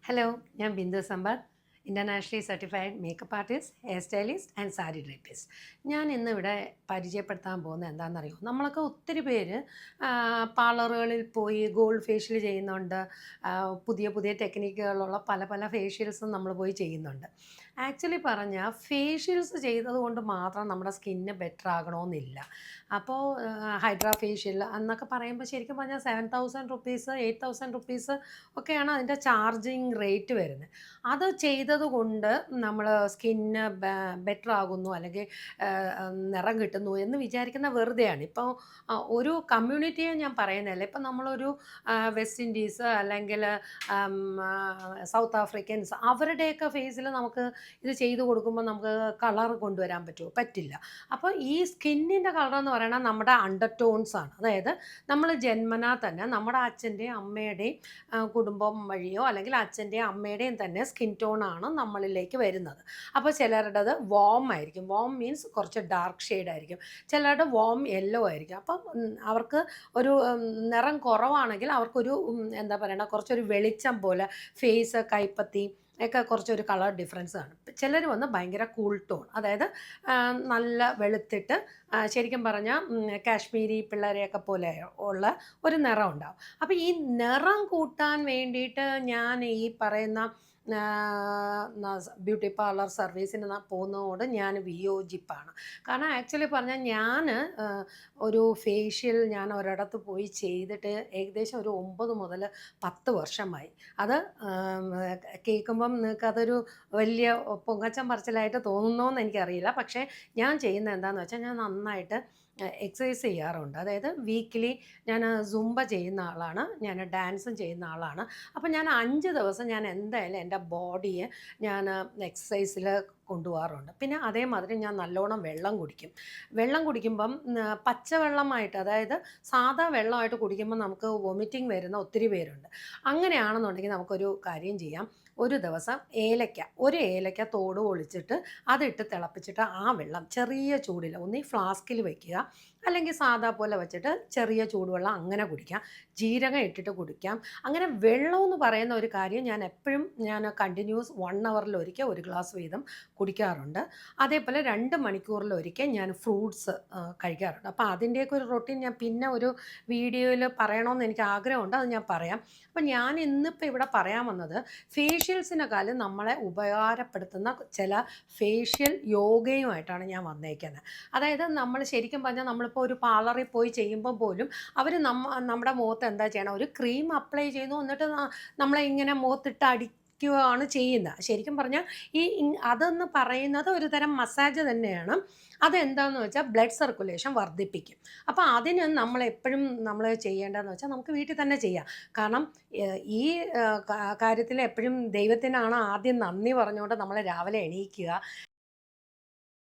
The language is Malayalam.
ഹലോ, ഞാൻ Bindu Sampath, internationally certified makeup artist, hair stylist and sari drapist. ഞാൻ ഇന്നിവിടെ പരിചയപ്പെടുത്താൻ പോകുന്നത് എന്താണെന്നറിയോ? നമ്മളൊക്കെ ഒത്തിരി പേര് പാർലറുകളിൽ പോയി ഗോൾഡ് ഫേഷ്യൽ ചെയ്യുന്നുണ്ട്. പുതിയ പുതിയ ടെക്നിക്കുകളുള്ള പല പല ഫേഷ്യൽസും നമ്മൾ പോയി ചെയ്യുന്നുണ്ട്. ആക്ച്വലി പറഞ്ഞാൽ ഫേഷ്യൽസ് ചെയ്തത് കൊണ്ട് മാത്രം നമ്മുടെ സ്കിന്ന് ബെറ്റർ ആകണമെന്നില്ല. അപ്പോൾ ഹൈഡ്രാ ഫേഷ്യൽ എന്നൊക്കെ പറയുമ്പോൾ ശരിക്കും പറഞ്ഞാൽ 7,000 റുപ്പീസ് 8,000 റുപ്പീസ് ഒക്കെയാണ് അതിൻ്റെ ചാർജിങ് റേറ്റ് വരുന്നത്. അത് ചെയ്തത് കൊണ്ട് നമ്മൾ സ്കിന്ന് ബെറ്റർ ആകുന്നു അല്ലെങ്കിൽ നിറം കിട്ടുന്നു എന്ന് വിചാരിക്കുന്ന വെറുതെയാണ്. ഇപ്പോൾ ഒരു കമ്മ്യൂണിറ്റിയെ ഞാൻ പറയുന്നതല്ല. ഇപ്പം നമ്മളൊരു വെസ്റ്റ് ഇൻഡീസ് അല്ലെങ്കിൽ സൗത്ത് ആഫ്രിക്കൻസ് അവരുടെയൊക്കെ ഫേസിൽ നമുക്ക് ഇത് ചെയ്ത് കൊടുക്കുമ്പോൾ നമുക്ക് കളർ കൊണ്ടുവരാൻ പറ്റുമോ? പറ്റില്ല. അപ്പോൾ ഈ സ്കിന്നിൻ്റെ കളർ എന്ന് പറയുന്നത് നമ്മുടെ അണ്ടർടോൺസ് ആണ്. അതായത് നമ്മൾ ജന്മനാ തന്നെ നമ്മുടെ അച്ഛൻ്റെയും അമ്മയുടെയും കുടുംബം വഴിയോ അല്ലെങ്കിൽ അച്ഛൻ്റെയും അമ്മയുടെയും തന്നെ സ്കിൻ ടോണാണ് നമ്മളിലേക്ക് വരുന്നത്. അപ്പോൾ ചിലരുടേത് വോം ആയിരിക്കും. വോം മീൻസ് കുറച്ച് ഡാർക്ക് ഷെയ്ഡ് ആയിരിക്കും. ചിലരുടെ വോം യെല്ലോ ആയിരിക്കും. അപ്പം അവർക്ക് ഒരു നിറം കുറവാണെങ്കിൽ അവർക്കൊരു എന്താ പറയണ കുറച്ചൊരു വെളിച്ചം പോലെ ഫേസ് കൈപ്പത്തി ഒക്കെ കുറച്ചൊരു കളർ ഡിഫറൻസ് കാണും. ചിലർ വന്ന് ഭയങ്കര കൂൾ ടോൺ, അതായത് നല്ല വെളുത്തിട്ട് ശരിക്കും പറഞ്ഞാൽ കാശ്മീരി പിള്ളേരെയൊക്കെ പോലെ ഉള്ള ഒരു നിറം ഉണ്ടാവും. അപ്പോൾ ഈ നിറം കൂട്ടാൻ വേണ്ടിയിട്ട് ഞാൻ ഈ പറയുന്ന ബ്യൂട്ടി പാർലർ സർവീസിന് പോകുന്നതോട് ഞാൻ വിയോജിപ്പാണ്. കാരണം ആക്ച്വലി പറഞ്ഞാൽ ഞാൻ ഒരു ഫേഷ്യൽ ഞാൻ ഒരിടത്ത് പോയി ചെയ്തിട്ട് ഏകദേശം ഒരു 9 മുതൽ 10 വർഷമായി. അത് കേൾക്കുമ്പം നിങ്ങൾക്കതൊരു വലിയ പൊങ്ങച്ചം പറച്ചിലായിട്ട് തോന്നുന്നോന്ന് എനിക്കറിയില്ല. പക്ഷേ ഞാൻ ചെയ്യുന്നത് എന്താണെന്ന് വെച്ചാൽ ഞാൻ നന്നായിട്ട് എക്സസൈസ് ചെയ്യാറുണ്ട്. അതായത് വീക്കിലി ഞാൻ സുംബ ചെയ്യുന്ന ആളാണ്, ഞാൻ ഡാൻസും ചെയ്യുന്ന ആളാണ്. അപ്പോൾ ഞാൻ 5 ദിവസം ഞാൻ എന്തായാലും എൻ്റെ ബോഡിയെ ഞാൻ എക്സസൈസിൽ കൊണ്ടുപോകാറുണ്ട്. പിന്നെ അതേമാതിരി ഞാൻ നല്ലോണം വെള്ളം കുടിക്കും. വെള്ളം കുടിക്കുമ്പം പച്ചവെള്ളമായിട്ട്, അതായത് സാധാ വെള്ളമായിട്ട് കുടിക്കുമ്പോൾ നമുക്ക് വൊമിറ്റിംഗ് വരുന്ന ഒത്തിരി പേരുണ്ട്. അങ്ങനെയാണെന്നുണ്ടെങ്കിൽ നമുക്കൊരു കാര്യം ചെയ്യാം. ഒരു ദിവസം ഒരു ഏലക്ക തോട് പൊളിച്ചിട്ട് അതിട്ട് തിളപ്പിച്ചിട്ട് ആ വെള്ളം ചെറിയ ചൂടിൽ ഒന്നീ ഫ്ലാസ്കിൽ വയ്ക്കുക, അല്ലെങ്കിൽ സാധാ പോലെ വെച്ചിട്ട് ചെറിയ ചൂടുവെള്ളം അങ്ങനെ കുടിക്കാം. ജീരകം ഇട്ടിട്ട് കുടിക്കാം. അങ്ങനെ വെള്ളം എന്ന് പറയുന്ന ഒരു കാര്യം ഞാൻ കണ്ടിന്യൂസ് 1 അവറിലൊരിക്കൽ ഒരു ഗ്ലാസ് വീതം കുടിക്കാറുണ്ട്. അതേപോലെ 2 മണിക്കൂറിലൊരിക്കൽ ഞാൻ ഫ്രൂട്ട്സ് കഴിക്കാറുണ്ട്. അപ്പോൾ അതിൻ്റെയൊക്കെ ഒരു റൊട്ടീൻ ഞാൻ പിന്നെ ഒരു വീഡിയോയിൽ പറയണമെന്ന് എനിക്ക് ആഗ്രഹമുണ്ട്, അത് ഞാൻ പറയാം. അപ്പം ഞാൻ ഇന്നിപ്പോൾ ഇവിടെ പറയാൻ വന്നത് ഫേഷ്യൽസിനെക്കാളും നമ്മളെ ഉപകാരപ്പെടുത്തുന്ന ചില ഫേഷ്യൽ യോഗയുമായിട്ടാണ് ഞാൻ വന്നേക്കുന്നത്. അതായത് നമ്മൾ ശരിക്കും പറഞ്ഞാൽ നമ്മളിപ്പോൾ ഒരു പാർലറിൽ പോയി ചെയ്യുമ്പോൾ പോലും അവർ നമ്മുടെ മുഖത്ത് എന്താ ചെയ്യണം, ഒരു ക്രീം അപ്ലൈ ചെയ്യുന്നു, എന്നിട്ട് നമ്മളെ ഇങ്ങനെ മുഖത്തിട്ട് അടിക്കുകയാണ് ചെയ്യുന്നത്. ശരിക്കും പറഞ്ഞാൽ അതെന്ന് പറയുന്നത് ഒരു തരം മസാജ് തന്നെയാണ്. അതെന്താണെന്ന് വെച്ചാൽ ബ്ലഡ് സർക്കുലേഷൻ വർദ്ധിപ്പിക്കും. അപ്പോൾ അതിന് നമ്മളെപ്പോഴും നമ്മൾ ചെയ്യേണ്ടതെന്ന് വെച്ചാൽ നമുക്ക് വീട്ടിൽ തന്നെ ചെയ്യാം. കാരണം ഈ കാര്യത്തിൽ എപ്പോഴും ദൈവത്തിനാണ് ആദ്യം നന്ദി പറഞ്ഞുകൊണ്ട് നമ്മൾ രാവിലെ എണീക്കുക.